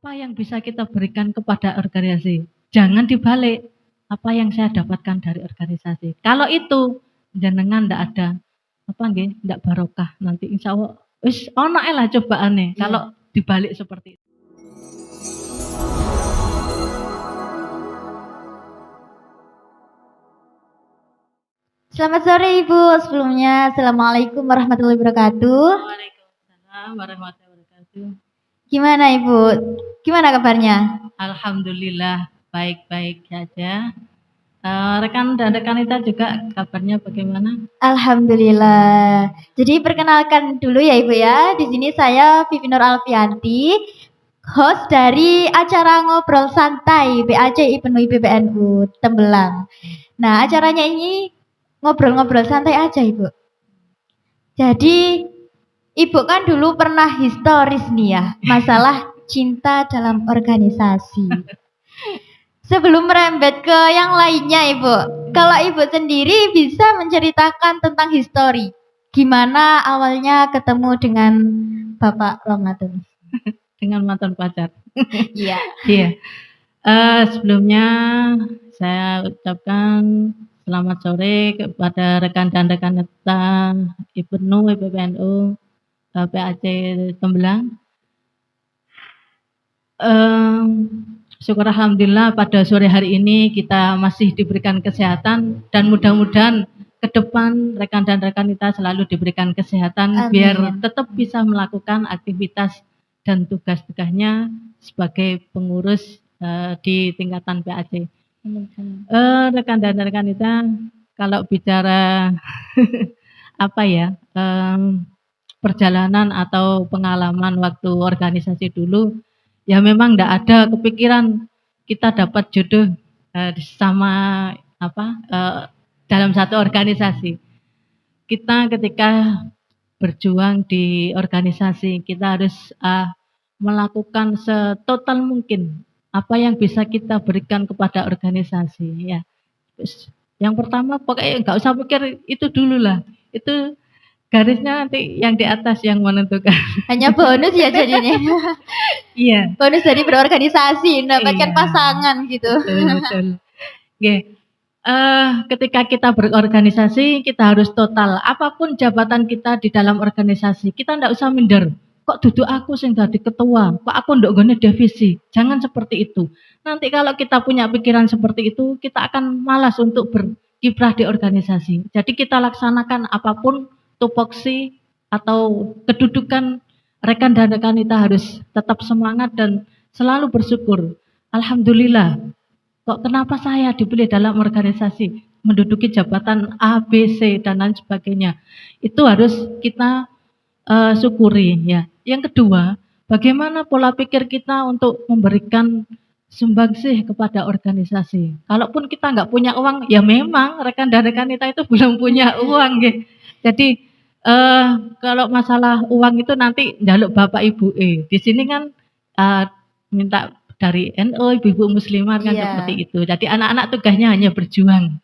Apa yang bisa kita berikan kepada organisasi? Jangan dibalik, apa yang saya dapatkan dari organisasi. Kalau itu jenengan ndak ada apa nggih, ndak barokah nanti insyaallah wis ono ae lah cobaane Iya. kalau dibalik seperti itu. Selamat sore Ibu. Sebelumnya Assalamualaikum warahmatullahi wabarakatuh. Waalaikumsalam warahmatullahi wabarakatuh. Gimana Ibu? Gimana kabarnya? Alhamdulillah baik-baik saja. Rekan dan rekanita juga kabarnya bagaimana? Alhamdulillah. Jadi perkenalkan dulu ya Ibu ya. Di sini saya Vivi Nur Alfianti, host dari acara Ngobrol Santai BAC IPNUI PBNU Tembelang. Nah, acaranya ini ngobrol-ngobrol santai aja Ibu. Jadi Ibu kan dulu pernah historis nih ya, masalah cinta dalam organisasi. Sebelum merembet ke yang lainnya Ibu, kalau Ibu sendiri bisa menceritakan tentang histori. Gimana awalnya ketemu dengan Bapak Ramadan? Dengan mantan pacar. Iya. Iya. Sebelumnya saya ucapkan selamat sore kepada rekan dan rekan kita IPNU, PBNU, PAC Tembelang. Syukur alhamdulillah pada sore hari ini kita masih diberikan kesehatan dan mudah-mudahan ke depan rekan dan rekan kita selalu diberikan kesehatan. Amin. Biar tetap bisa melakukan aktivitas dan tugas-tugasnya sebagai pengurus di tingkatan PAC. Rekan dan rekan kita kalau bicara apa ya perjalanan atau pengalaman waktu organisasi dulu, ya memang tidak ada kepikiran kita dapat jodoh sama dalam satu organisasi. Kita ketika berjuang di organisasi kita harus melakukan setotal mungkin apa yang bisa kita berikan kepada organisasi ya. Yang pertama pokoknya nggak usah pikir itu dulu lah, itu garisnya nanti yang di atas yang menentukan. Hanya bonus ya jadinya. Iya. Bonus dari berorganisasi, mendapatkan Iya. pasangan gitu. Betul. Ketika kita berorganisasi kita harus total. Apapun jabatan kita di dalam organisasi, kita tidak usah minder. Kok duduk aku sing dadi ketua, kok aku ndok gone divisi. Jangan seperti itu. Nanti kalau kita punya pikiran seperti itu, kita akan malas untuk berkiprah di organisasi. Jadi kita laksanakan apapun tupoksi atau kedudukan rekan dan rekan kita harus tetap semangat dan selalu bersyukur. Alhamdulillah. Kok kenapa saya dipilih dalam organisasi menduduki jabatan A, B, C dan lain sebagainya. Itu harus kita syukuri ya. Yang kedua, bagaimana pola pikir kita untuk memberikan sumbangsih kepada organisasi. Kalaupun kita nggak punya uang, ya memang rekan dan rekan kita itu belum punya uang gitu. Jadi kalau masalah uang itu nanti njaluk bapak ibu di sini kan minta dari NU, ibu-ibu muslimah kan seperti itu. Jadi anak-anak tugasnya hanya berjuang,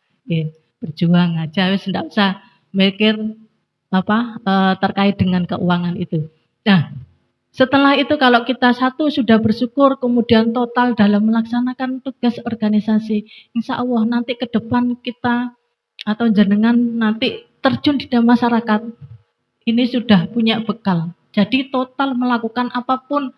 berjuang aja, wis ndak usah mikir terkait dengan keuangan itu. Nah, setelah itu kalau kita satu sudah bersyukur kemudian total dalam melaksanakan tugas organisasi, insya Allah nanti ke depan kita atau jenengan nanti terjun di dalam masyarakat ini sudah punya bekal. Jadi total melakukan apapun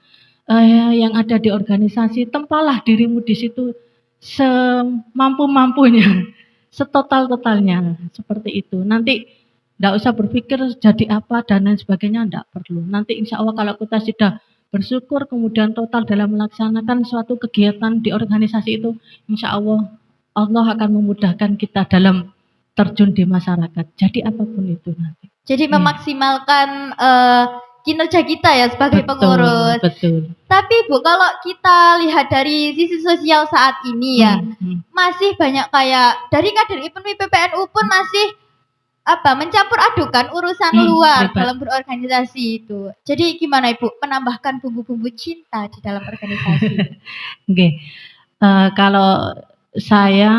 yang ada di organisasi, tempalah dirimu di situ semampu-mampunya, setotal-totalnya seperti itu. Nanti tidak usah berpikir jadi apa dan lain sebagainya, tidak perlu. Nanti insya Allah kalau kita sudah bersyukur kemudian total dalam melaksanakan suatu kegiatan di organisasi itu, insya Allah Allah akan memudahkan kita dalam terjun di masyarakat. Jadi apapun itu nanti. Jadi memaksimalkan kinerja kita ya sebagai pengurus. Betul. Tapi Bu, kalau kita lihat dari sisi sosial saat ini ya, masih banyak kayak dari kader IPNUI PBNU pun masih mencampur adukan urusan luar dalam berorganisasi itu. Jadi gimana Ibu menambahkan bumbu-bumbu cinta di dalam organisasi? Kalau saya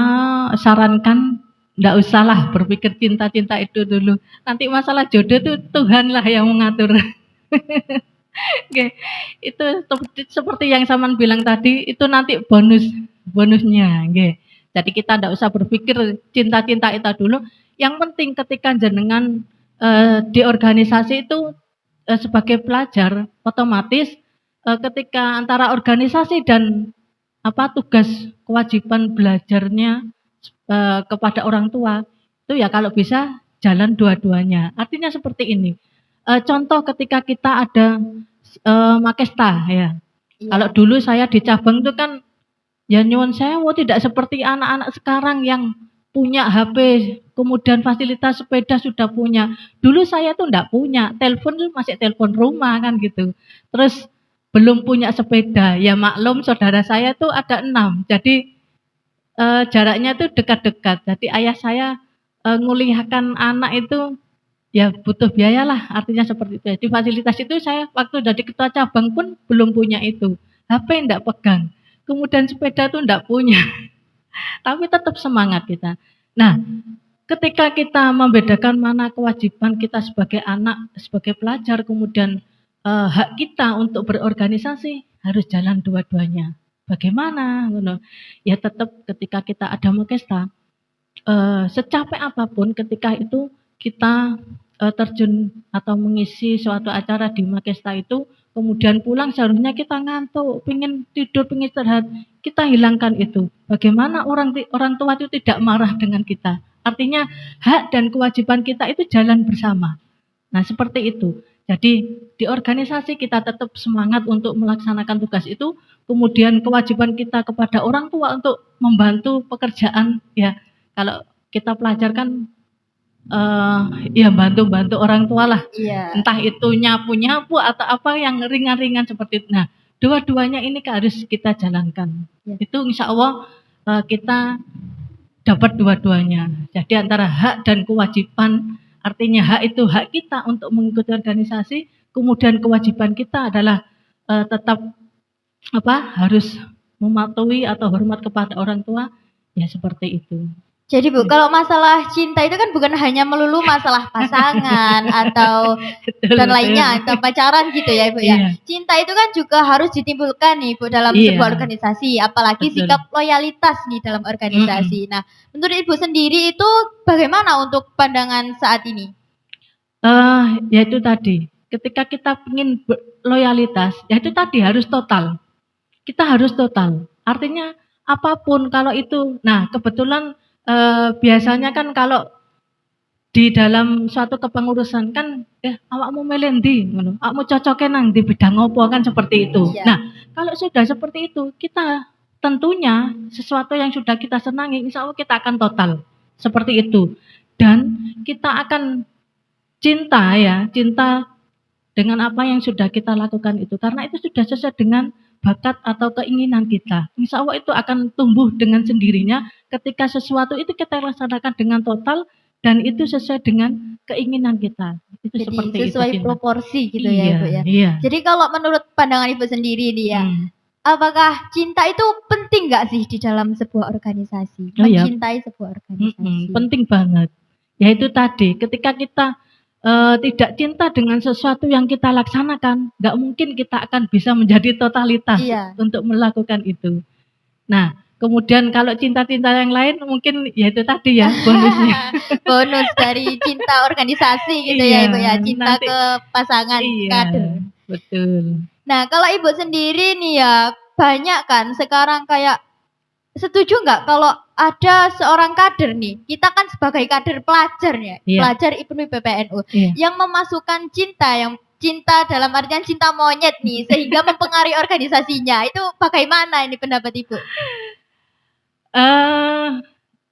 sarankan nggak usahlah berpikir cinta-cinta itu dulu. Nanti masalah jodoh itu Tuhanlah yang mengatur. Oke, itu seperti yang Saman bilang tadi, itu nanti bonusnya, nggih. Jadi kita ndak usah berpikir cinta-cinta itu dulu, yang penting ketika jenengan, di organisasi itu, sebagai pelajar, otomatis, ketika antara organisasi dan tugas kewajiban belajarnya, kepada orang tua, itu ya kalau bisa jalan dua-duanya. Artinya seperti ini, contoh ketika kita ada Makesta ya. Kalau Iya. dulu saya di cabang itu kan ya nyuwun sewu tidak seperti anak-anak sekarang yang punya HP, kemudian fasilitas sepeda sudah punya. Dulu saya tuh enggak punya, telepon tuh masih telepon rumah kan gitu. Terus belum punya sepeda, ya maklum saudara saya tuh ada 6. Jadi, jaraknya tuh dekat-dekat. Jadi ayah saya, nguliahkan anak itu ya butuh biaya lah, artinya seperti itu. Jadi fasilitas itu saya waktu jadi ketua cabang pun belum punya itu. HP ndak pegang, kemudian sepeda tuh ndak punya, tapi tetap semangat kita. Nah, ketika kita membedakan mana kewajiban kita sebagai anak, sebagai pelajar, kemudian, hak kita untuk berorganisasi, harus jalan dua-duanya. Bagaimana? Ngono. Ya tetap ketika kita ada Makesta, secapek apapun ketika itu kita, terjun atau mengisi suatu acara di Makesta itu, kemudian pulang seharusnya kita ngantuk, pengen tidur, pengen istirahat, kita hilangkan itu. Bagaimana orang tua itu tidak marah dengan kita. Artinya hak dan kewajiban kita itu jalan bersama. Nah, seperti itu. Jadi di organisasi kita tetap semangat untuk melaksanakan tugas itu, kemudian kewajiban kita kepada orang tua untuk membantu pekerjaan ya. Kalau kita pelajar kan, ya bantu-bantu orang tua lah, Iya. entah itu nyapu-nyapu atau apa yang ringan-ringan seperti itu. Nah, dua-duanya ini harus kita jalankan. Ya. Itu insya Allah, kita dapat dua-duanya. Jadi antara hak dan kewajiban, artinya hak itu hak kita untuk mengikuti organisasi, kemudian kewajiban kita adalah, tetap harus mematuhi atau hormat kepada orang tua, ya seperti itu. Jadi Bu, kalau masalah cinta itu kan bukan hanya melulu masalah pasangan atau Betul, dan betul. lainnya atau pacaran gitu ya Ibu ya. Iya. Cinta itu kan juga harus ditimbulkan nih Bu dalam Iya. sebuah organisasi, apalagi Betul. sikap loyalitas nih dalam organisasi. Nah, menurut Ibu sendiri itu bagaimana untuk pandangan saat ini? Ya itu tadi, ketika kita ingin loyalitas, ya itu tadi harus total. Kita harus total. Artinya apapun kalau itu, nah kebetulan, biasanya kan kalau di dalam suatu kepengurusan kan, awakmu milih ndi ngono, awakmu cocoke nang ndi bidang opo kan seperti itu. Iya. Nah, kalau sudah seperti itu, kita tentunya sesuatu yang sudah kita senangi, insya Allah kita akan total seperti itu. Dan kita akan cinta dengan apa yang sudah kita lakukan itu, karena itu sudah sesuai dengan bakat atau keinginan kita. Insya Allah itu akan tumbuh dengan sendirinya ketika sesuatu itu kita laksanakan dengan total dan itu sesuai dengan keinginan kita. Itu Jadi seperti sesuai itu, proporsi gitu iya, ya Ibu ya. Iya. Jadi kalau menurut pandangan Ibu sendiri nih ya, apakah cinta itu penting nggak sih di dalam sebuah organisasi? Mencintai sebuah organisasi. Penting banget. Ya itu tadi, ketika kita tidak cinta dengan sesuatu yang kita laksanakan, nggak mungkin kita akan bisa menjadi totalitas untuk melakukan itu. Nah, kemudian kalau cinta-cinta yang lain mungkin ya itu tadi ya bonusnya. Bonus dari cinta organisasi gitu ya Ibu ya, cinta nanti, ke pasangan kader. Betul. Nah, kalau Ibu sendiri nih ya, banyak kan sekarang kayak setuju nggak kalau ada seorang kader nih, kita kan sebagai kader pelajar ya, pelajar IPNUI PPNU, yang memasukkan cinta dalam artian cinta monyet nih, sehingga mempengaruhi organisasinya. Itu bagaimana ini pendapat Ibu?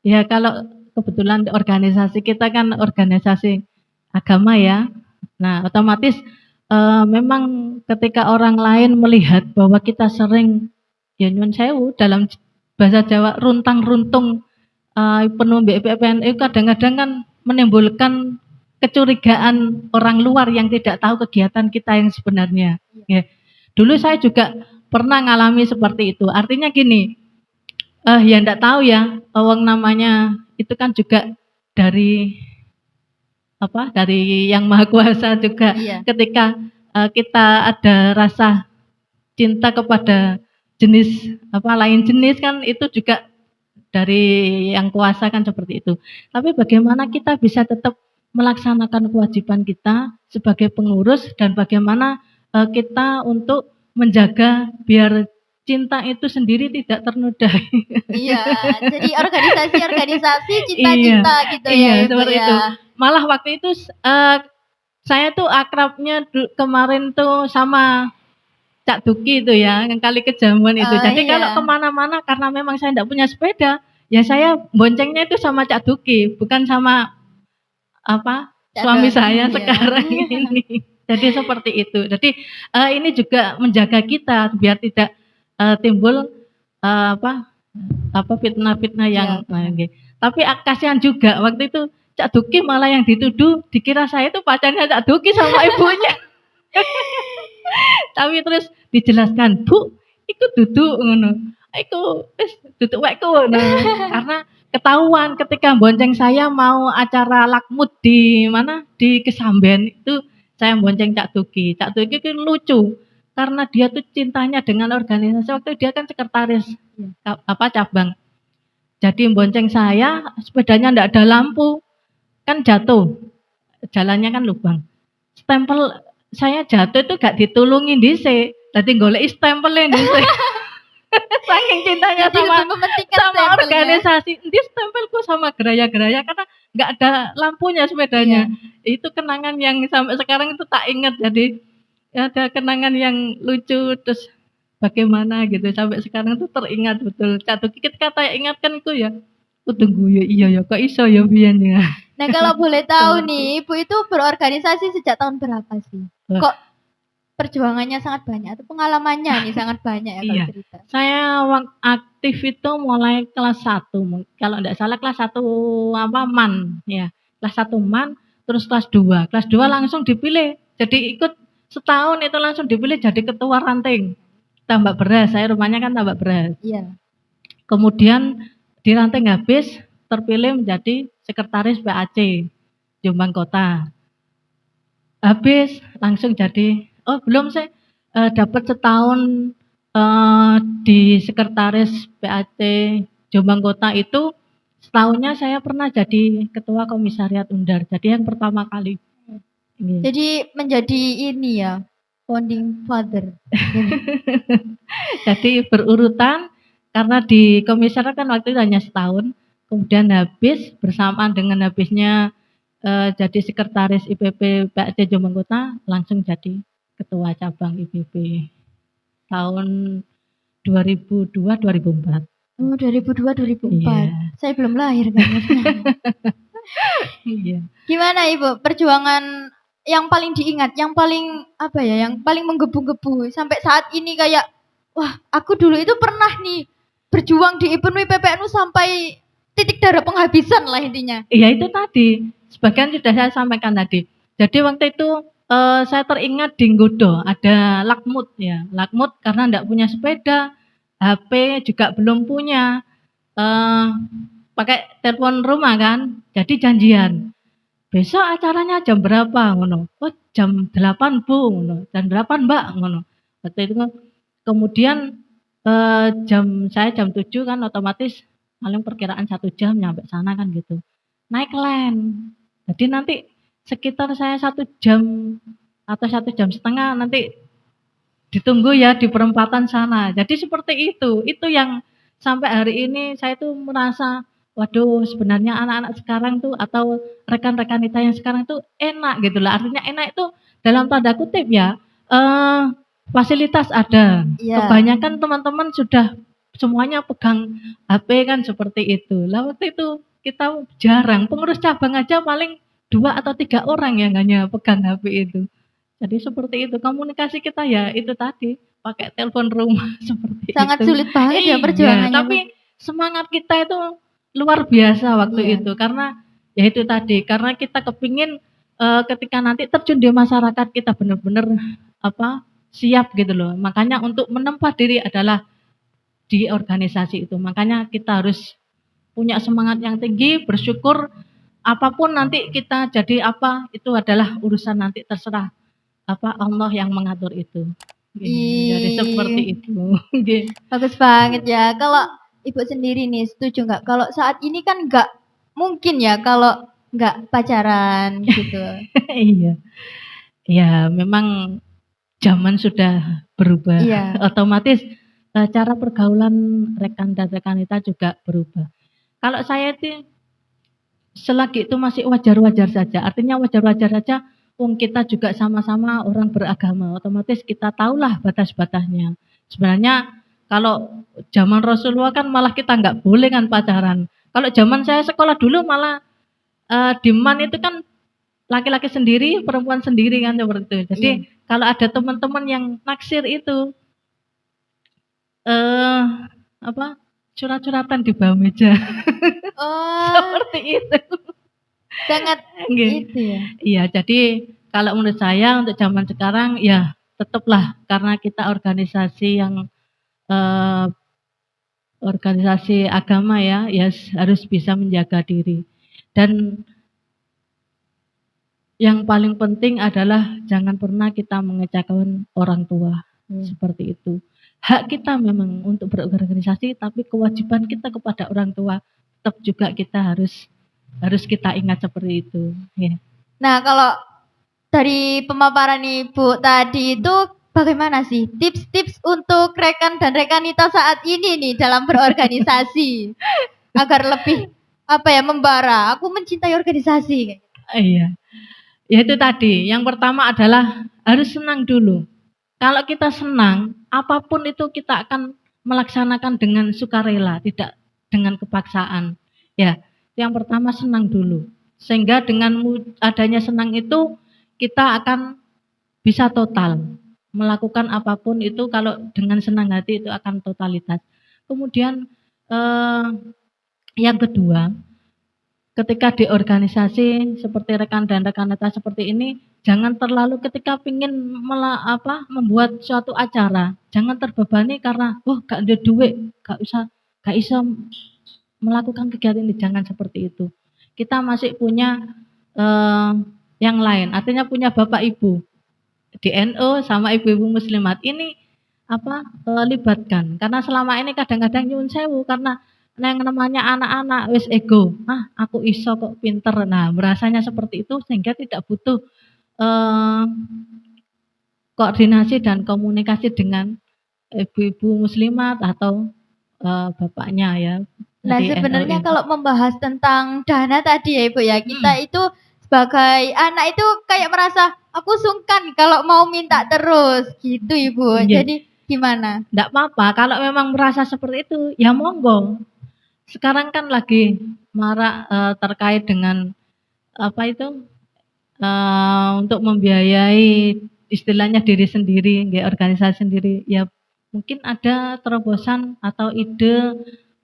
Ya kalau kebetulan organisasi kita kan organisasi agama ya. Nah, otomatis memang ketika orang lain melihat bahwa kita sering ya nyuwun sewu dalam bahasa Jawa runtang-runtung penuh PPNU kadang-kadang kan menimbulkan kecurigaan orang luar yang tidak tahu kegiatan kita yang sebenarnya. Ya. Dulu saya juga pernah ngalami seperti itu. Artinya gini, ya enggak tahu ya, wong namanya itu kan juga dari Yang Maha Kuasa juga. Ketika kita ada rasa cinta kepada jenis lain jenis kan itu juga dari yang kuasa kan seperti itu. Tapi bagaimana kita bisa tetap melaksanakan kewajiban kita sebagai pengurus dan bagaimana kita untuk menjaga biar cinta itu sendiri tidak ternodai. Iya, jadi organisasi-organisasi Iya, cinta-cinta gitu ya, iya Ibu seperti ya. itu. Malah waktu itu saya tuh akrabnya kemarin tuh sama Cak Duki itu ya, yang kali kejamuan itu. Oh, Jadi kalau iya. kemana-mana karena memang saya enggak punya sepeda, ya saya boncengnya itu sama Cak Duki, bukan sama suami Cadon, saya iya. sekarang ini. Jadi seperti itu. Jadi ini juga menjaga kita biar tidak timbul fitnah-fitnah yang Iya, benar. tapi kasihan juga waktu itu Cak Duki malah yang dituduh dikira saya itu pacarnya Cak Duki sama ibunya. Tapi terus dijelaskan, "Bu, iku duduk ngono. Iku wis duduk wekku ngono." Karena ketahuan ketika bonceng saya mau acara lakmut di mana, di Kesamben itu saya bonceng Cak Duki. Cak Duki itu lucu karena dia tuh cintanya dengan organisasi. Waktu dia kan sekretaris cabang. Jadi bonceng saya, sepedanya ndak ada lampu, kan jatuh. Jalannya kan lubang. Stempel saya jatuh itu gak ditulungin dhisik, dadi goleki stempelnya dhisik. Saking cintanya Jadi lebih mementingkan sama stempelnya. organisasi. Endi stempelku sama geraya-geraya karena nggak ada lampunya sepedanya. Iya. Itu kenangan yang sampai sekarang itu tak ingat. Jadi ada kenangan yang lucu terus bagaimana gitu sampai sekarang tuh teringat betul. Catu kikit kata ingatkan itu ya. Kudu guyu iya ya kok iso ya biyen ya. Nah, kalau boleh tahu nih, Ibu itu berorganisasi sejak tahun berapa sih? Kok perjuangannya sangat banyak atau pengalamannya nih sangat banyak ya kalau Iya. cerita? Saya aktif itu mulai kelas 1, kalau enggak salah kelas 1 MAN ya. Kelas 1 MAN, terus kelas 2. Kelas 2 langsung dipilih. Jadi ikut setahun itu langsung dipilih jadi ketua ranting. Tambak Beras, saya rumahnya kan Tambak Beras. Iya. Kemudian di ranting habis terpilih menjadi sekretaris PAC Jombang Kota. Habis langsung jadi belum sih dapat setahun di sekretaris PAC Jombang Kota itu setahunnya saya pernah jadi ketua komisariat Undar. Jadi yang pertama kali. Jadi menjadi ini ya, founding father. Jadi berurutan karena di komisariat kan waktu itu hanya setahun. Kemudian habis bersamaan dengan habisnya jadi sekretaris IPP PAC Jombang Kota langsung jadi ketua cabang IPP tahun 2002-2004. Oh, 2002-2004. Iya. Saya belum lahir kan. Iya. Gimana Ibu perjuangan yang paling diingat, yang paling yang paling menggebu-gebu sampai saat ini kayak wah, aku dulu itu pernah nih berjuang di IPNU PPNU sampai titik darah penghabisan lah intinya. Iya itu tadi, sebagian sudah saya sampaikan tadi. Jadi waktu itu saya teringat di Nggodo ada lakmut ya, lakmut karena enggak punya sepeda, HP juga belum punya, pakai telepon rumah kan, jadi janjian. Besok acaranya jam berapa ngono? Oh jam 8 Bu ngono, jam 8 Mbak ngono. Waktu itu kemudian saya jam 7 kan otomatis paling perkiraan 1 jam nyampe sana kan gitu. Naik len. Jadi nanti sekitar saya 1 jam atau 1 jam setengah nanti ditunggu ya di perempatan sana. Jadi seperti itu. Itu yang sampai hari ini saya tuh merasa waduh sebenarnya anak-anak sekarang tuh atau rekan-rekan kita yang sekarang tuh enak gitu lah. Artinya enak itu dalam tanda kutip ya, fasilitas ada. Iya. Kebanyakan teman-teman sudah semuanya pegang HP kan seperti itu. Lah waktu itu kita jarang, pengurus cabang aja paling 2 atau 3 orang yang hanya pegang HP itu. Jadi seperti itu, komunikasi kita ya itu tadi, pakai telepon rumah seperti Sangat itu. sulit banget ya perjuangannya. Tapi semangat kita itu luar biasa waktu itu karena ya itu tadi, karena kita kepingin ketika nanti terjun di masyarakat kita benar-benar siap gitu loh. Makanya untuk menempa diri adalah di organisasi itu. Makanya kita harus punya semangat yang tinggi, bersyukur apapun nanti kita jadi apa itu adalah urusan nanti terserah Allah yang mengatur itu. Jadi seperti Ih, itu. Nggih. bagus banget ya. Kalau Ibu sendiri nih setuju nggak kalau saat ini kan nggak mungkin ya kalau nggak pacaran gitu? Iya. Ya memang zaman sudah berubah, Iya. otomatis, cara pergaulan rekan dan rekanita juga berubah. Kalau saya itu selagi itu masih wajar-wajar saja, artinya wajar-wajar saja, wong kita juga sama-sama orang beragama, otomatis kita tahulah batas-batasnya. Sebenarnya kalau zaman Rasulullah kan malah kita nggak boleh kan pacaran. Kalau zaman saya sekolah dulu malah, demand itu kan laki-laki sendiri, perempuan sendiri kan seperti itu. Jadi Iya. kalau ada teman-teman yang naksir itu, eee, apa, curhat-curhatan di bawah meja, Oh, seperti itu. sangat Nggih. itu ya. Iya, jadi kalau menurut saya untuk zaman sekarang ya tetaplah karena kita organisasi yang, eee, organisasi agama ya, ya harus bisa menjaga diri. Dan yang paling penting adalah jangan pernah kita mengecewakan orang tua, Iya. seperti itu. Hak kita memang untuk berorganisasi, tapi kewajiban kita kepada orang tua tetap juga kita harus harus kita ingat seperti itu, ya. Nah, kalau dari pemaparan Ibu tadi itu bagaimana sih tips-tips untuk rekan dan rekanita saat ini nih dalam berorganisasi agar lebih apa ya membara? Aku mencintai organisasi. Iya, ya itu tadi, yang pertama adalah harus senang dulu. Kalau kita senang, apapun itu kita akan melaksanakan dengan sukarela, tidak dengan kepaksaan. Ya, yang pertama senang dulu. Sehingga dengan adanya senang itu kita akan bisa total melakukan apapun itu kalau dengan senang hati itu akan totalitas. Kemudian eh, yang kedua, ketika di organisasi seperti rekan dan rekaneta seperti ini, jangan terlalu ketika ingin membuat suatu acara, jangan terbebani karena, "Oh gak ada duit, gak bisa melakukan kegiatan ini," jangan seperti itu. Kita masih punya, eee, yang lain, artinya punya bapak ibu di NU sama ibu-ibu muslimat ini libatkan. Karena selama ini kadang-kadang nyuwun sewu karena yang namanya anak-anak wis ego, "Ah, aku iso kok, pinter." Nah, merasanya seperti itu sehingga tidak butuh, eee, koordinasi dan komunikasi dengan ibu-ibu muslimat atau, bapaknya ya, Nah, dari NU sebenarnya ini. kalau membahas tentang dana tadi ya Ibu ya, kita Mhm, itu sebagai anak itu kayak merasa aku sungkan kalau mau minta terus gitu Ibu. iya, Jadi gimana? ndak apa-apa kalau memang merasa seperti itu, ya monggo. Sekarang kan lagi marak, terkait dengan apa itu, untuk membiayai istilahnya diri sendiri, nggih, organisasi sendiri. Ya mungkin ada terobosan atau ide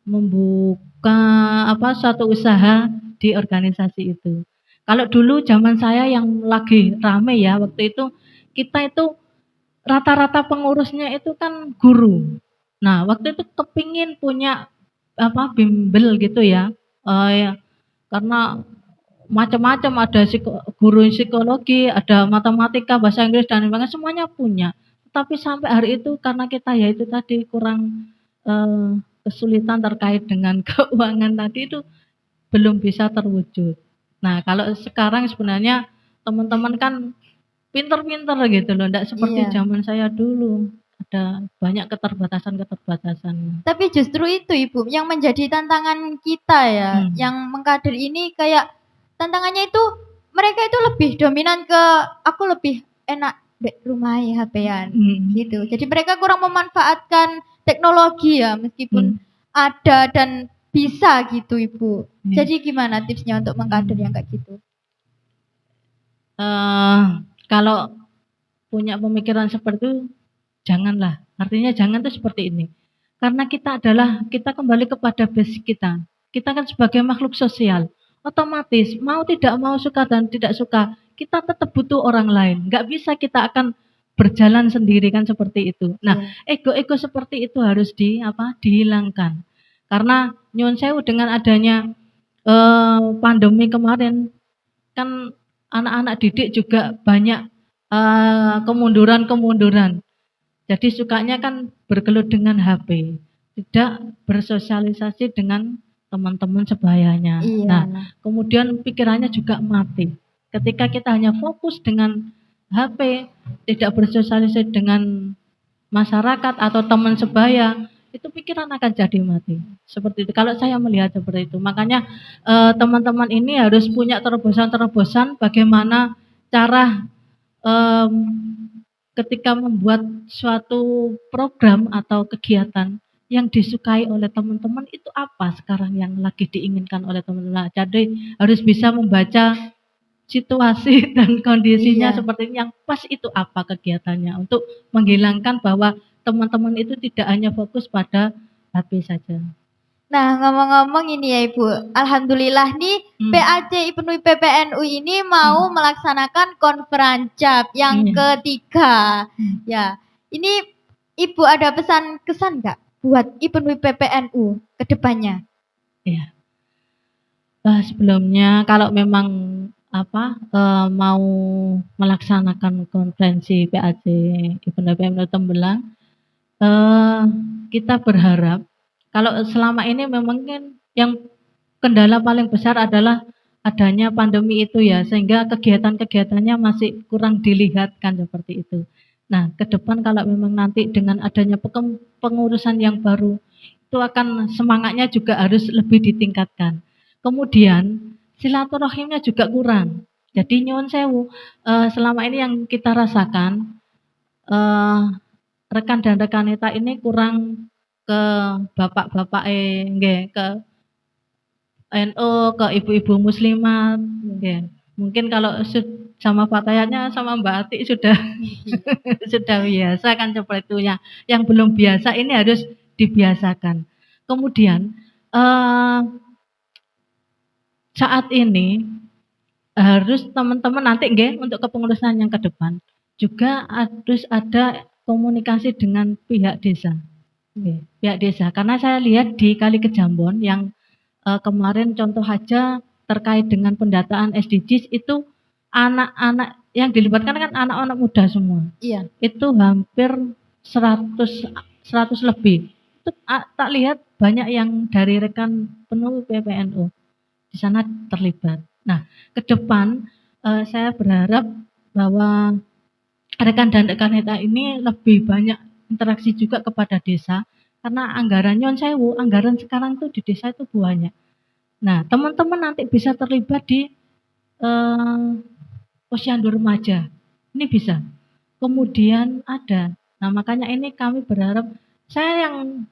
membuka suatu usaha di organisasi itu. Kalau dulu zaman saya yang lagi rame ya waktu itu, kita itu rata-rata pengurusnya itu kan guru. Nah, waktu itu kepingin punya bimbel gitu ya, ya karena macam-macam ada guru psikologi, ada matematika, bahasa Inggris dan lain-lain semuanya punya. Tapi sampai hari itu karena kita ya itu tadi kurang, kesulitan terkait dengan keuangan tadi itu belum bisa terwujud. Nah, kalau sekarang sebenarnya teman-teman kan pinter-pinter gitu loh, ndak seperti Iya. zaman saya dulu, ada banyak keterbatasan-keterbatasan. Tapi justru itu Ibu yang menjadi tantangan kita ya, Mmm, yang mengkader ini kayak tantangannya itu mereka itu lebih dominan ke aku lebih enak di rumah HP-an mhm, gitu. Jadi mereka kurang memanfaatkan teknologi ya meskipun mmm, ada dan bisa gitu Ibu. iya, Jadi gimana tipsnya untuk mengkader yang kayak gitu? eee, kalau punya pemikiran seperti itu, janganlah. Artinya jangan tuh seperti ini. Karena kita kembali kepada basic kita. Kita kan sebagai makhluk sosial, otomatis mau tidak mau, suka dan tidak suka, kita tetap butuh orang lain. Nggak bisa kita akan berjalan sendiri kan seperti itu. Nah, Iya. ego-ego seperti itu harus dihilangkan. Karena nyuwun sewu dengan adanya, pandemi kemarin kan anak-anak didik juga banyak kemunduran-kemunduran. Jadi sukanya kan bergelut dengan HP, tidak bersosialisasi dengan teman-teman sebayanya. Nah, Iya. kemudian pikirannya juga mati. Ketika kita hanya fokus dengan HP, tidak bersosialisasi dengan masyarakat atau teman sebaya, itu pikiran akan jadi mati. Seperti itu. Kalau saya melihat seperti itu. Makanya teman-teman ini harus punya terobosan-terobosan bagaimana cara em, ketika membuat suatu program atau kegiatan yang disukai oleh teman-teman itu apa sekarang yang lagi diinginkan oleh teman-teman. Nah, jadi harus bisa membaca situasi dan kondisinya Iya. seperti ini yang pas itu apa kegiatannya untuk menghilangkan bahwa teman-teman itu tidak hanya fokus pada HP saja. Nah, ngomong-ngomong ini ya Ibu, alhamdulillah nih PAC IPNUI PPNU ini mau melaksanakan konferancap yang ketiga. Ya, ini Ibu ada pesan kesan nggak buat IPNUI PPNU ke depannya? Ya. Sebelumnya kalau memang mau melaksanakan konferensi PAC IPNUI PPNU Tembelang, kita berharap kalau selama ini memang kan yang kendala paling besar adalah adanya pandemi itu ya, sehingga kegiatan-kegiatannya masih kurang dilihatkan seperti itu. Nah, ke depan kalau memang nanti dengan adanya pengurusan yang baru, itu akan semangatnya juga harus lebih ditingkatkan. Kemudian silaturahimnya juga kurang. Jadi nyuwun sewu, selama ini yang kita rasakan, rekan dan rekanita ini kurang ke bapak-bapak nggih, ke NU, ke ibu-ibu muslimat, nggih. Mungkin kalau sama fatayatnya sama Mbak Ati sudah sudah biasa kan seperti itu ya. Yang belum biasa ini harus dibiasakan. Kemudian saat ini harus teman-teman nanti nggih untuk kepengurusan yang ke depan juga harus ada komunikasi dengan pihak desa. Nggih, pihak desa. Karena saya lihat di Kali Kejambon yang kemarin contoh aja terkait dengan pendataan SDGs itu anak-anak yang dilibatkan kan anak-anak muda semua. Iya. Itu hampir 100 lebih. Itu tak lihat banyak yang dari rekan penuh PPNU di sana terlibat. Nah, ke depan saya berharap bahwa rekan dan rekanita ini lebih banyak interaksi juga kepada desa karena anggaran nyun sewu, anggaran sekarang tuh di desa itu banyak. Nah, teman-teman nanti bisa terlibat di posyandu remaja. Ini bisa. Kemudian ada. Nah, makanya ini kami berharap saya yang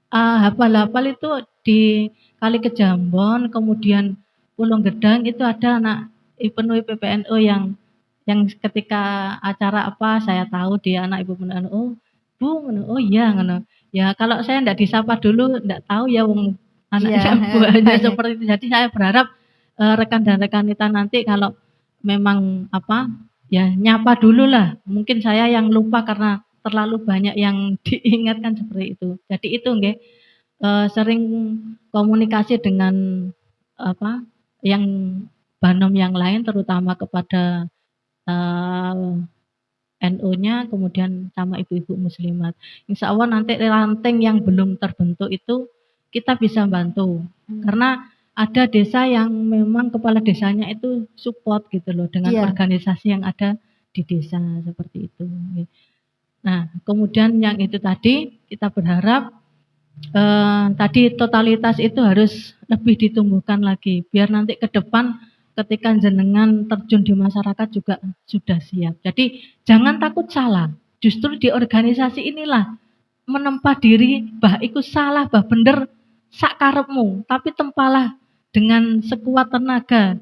hafal-hafal itu di Kali Kejambon, kemudian Pulung Gedang itu ada anak IPNUI PPNU yang ketika acara apa saya tahu dia anak ibu PPNU, oh, Bu, oh iya ngono. Ya kalau saya ndak disapa dulu ndak tahu ya wong anaknya buahnya seperti itu. Jadi saya berharap rekan dan rekanita nanti kalau memang ya nyapa dulu lah. Mungkin saya yang lupa karena terlalu banyak yang diingatkan seperti itu. Jadi itu nggih sering komunikasi dengan yang Banom yang lain terutama kepada NU-nya kemudian sama ibu-ibu muslimat. Insya Allah nanti ranting yang belum terbentuk itu kita bisa bantu. Karena ada desa yang memang kepala desanya itu support gitu loh dengan organisasi yang ada di desa seperti itu. Nah, kemudian yang itu tadi kita berharap tadi totalitas itu harus lebih ditumbuhkan lagi biar nanti ke depan ketika jenengan terjun di masyarakat juga sudah siap. Jadi jangan takut salah. Justru di organisasi inilah menempa diri bah iku salah bah bener sak karepmu, tapi tempalah dengan sekuat tenaga.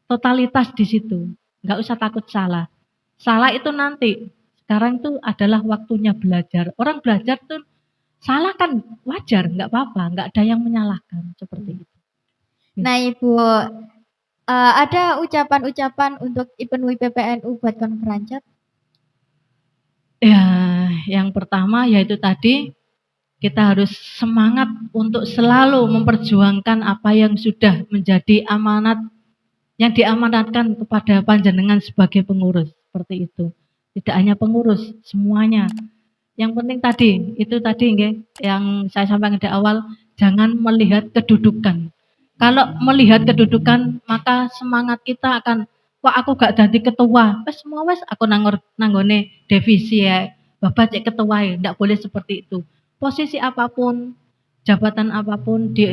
Totalitas di situ. Enggak usah takut salah. Salah itu nanti. Sekarang itu adalah waktunya belajar. Orang belajar tuh salah kan wajar, nggak apa-apa, nggak ada yang menyalahkan seperti itu. Nah Ibu, ada ucapan-ucapan untuk IPNUI PPNU buat konferancap? Ya, yang pertama yaitu tadi kita harus semangat untuk selalu memperjuangkan apa yang sudah menjadi amanat yang diamanatkan kepada panjenengan sebagai pengurus. seperti itu. Tidak hanya pengurus, semuanya. Yang penting tadi, itu tadi nggih, yang saya sampaikan di awal, jangan melihat kedudukan. Kalau melihat kedudukan, maka semangat kita akan, "Kok aku gak dadi ketua, wes semua wes aku nanggone divisi ya, Bapak cek ketua ya." Ndak boleh seperti itu. Posisi apapun, jabatan apapun di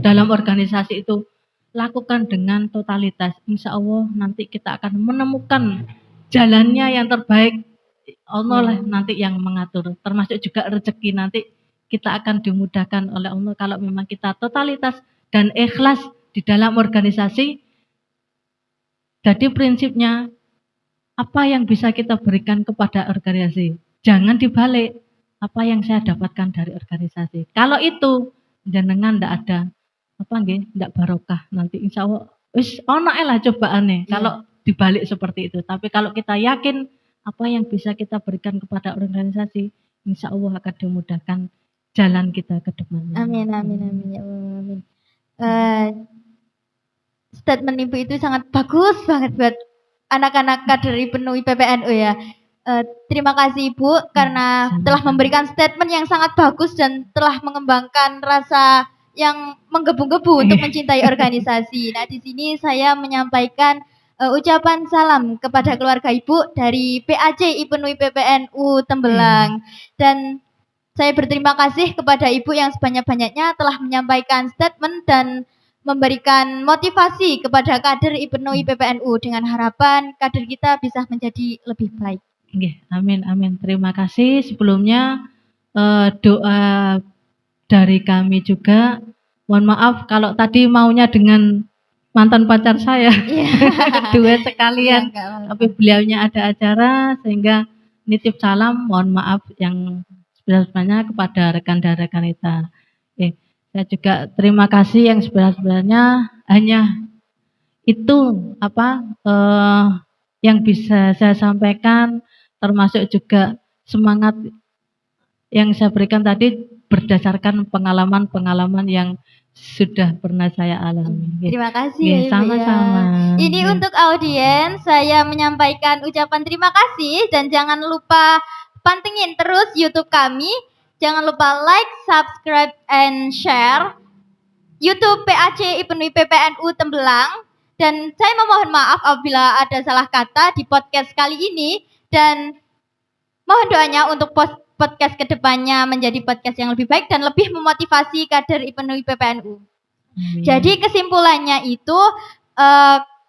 dalam organisasi itu, lakukan dengan totalitas. Insya Allah nanti kita akan menemukan jalannya yang terbaik. Allah lah nanti yang mengatur, termasuk juga rezeki nanti kita akan dimudahkan oleh Allah kalau memang kita totalitas dan ikhlas di dalam organisasi. Jadi prinsipnya apa yang bisa kita berikan kepada organisasi, jangan dibalik apa yang saya dapatkan dari organisasi. Kalau itu jenengan ndak ada apa nggih, ndak barokah nanti insya Allah wis ono lah cobaane kalau dibalik seperti itu. Tapi kalau kita yakin apa yang bisa kita berikan kepada organisasi, insya Allah akan dimudahkan jalan kita ke depannya. Amin amin amin ya Allah amin. Statement Ibu itu sangat bagus banget buat anak-anak kader IPNU PPNU ya. Terima kasih Ibu karena telah memberikan statement yang sangat bagus dan telah mengembangkan rasa yang menggebu-gebu untuk mencintai organisasi. Nah, di sini saya menyampaikan ucapan salam kepada keluarga Ibu dari PAC IPNU PPNU Tembelang. Dan saya berterima kasih kepada Ibu yang sebanyak-banyaknya telah menyampaikan statement dan memberikan motivasi kepada kader IPNU PPNU dengan harapan kader kita bisa menjadi lebih baik. Nggih, amin amin. Terima kasih sebelumnya doa dari kami juga. Mohon maaf kalau tadi maunya dengan mantan pacar saya. Duet sekalian. Tapi beliaunya ada acara sehingga nitip salam, mohon maaf yang sebenarnya kepada rekan-rekan kita. Saya juga terima kasih yang sebenarnya hanya itu yang bisa saya sampaikan, termasuk juga semangat yang saya berikan tadi berdasarkan pengalaman-pengalaman yang sudah pernah saya alami. Terima kasih ya, sama-sama. Ini untuk audiens saya menyampaikan ucapan terima kasih dan jangan lupa pantengin terus YouTube kami. Jangan lupa like, subscribe, and share YouTube PAC IPNU PPNU Tembelang. Dan saya memohon maaf apabila ada salah kata di podcast kali ini. Dan mohon doanya untuk podcast kedepannya menjadi podcast yang lebih baik dan lebih memotivasi kader IPNU PPNU. Jadi kesimpulannya itu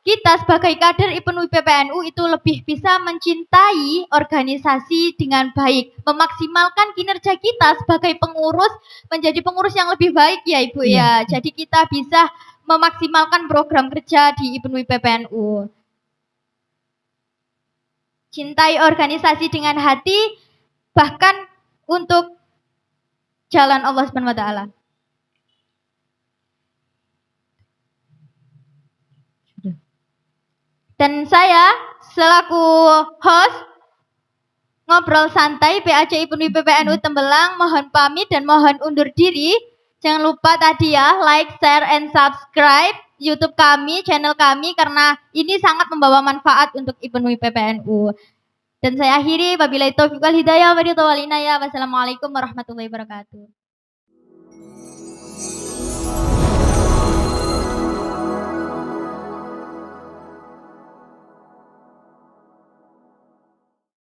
kita sebagai kader IPNU PPNU itu lebih bisa mencintai organisasi dengan baik, memaksimalkan kinerja kita sebagai pengurus menjadi pengurus yang lebih baik ya Ibu ya. Jadi kita bisa memaksimalkan program kerja di IPNU PPNU. Cintai organisasi dengan hati, bahkan untuk jalan Allah Subhanahu wa taala. Dan saya selaku host ngobrol santai PAC IPNU PPNU Tembelang mohon pamit dan mohon undur diri. Jangan lupa tadi ya like, share, and subscribe YouTube kami, channel kami karena ini sangat membawa manfaat untuk IPNU PPNU. Dan saya akhiri wabillahi taufiq wal hidayah wa ridha wal inayah. Wassalamualaikum warahmatullahi wabarakatuh.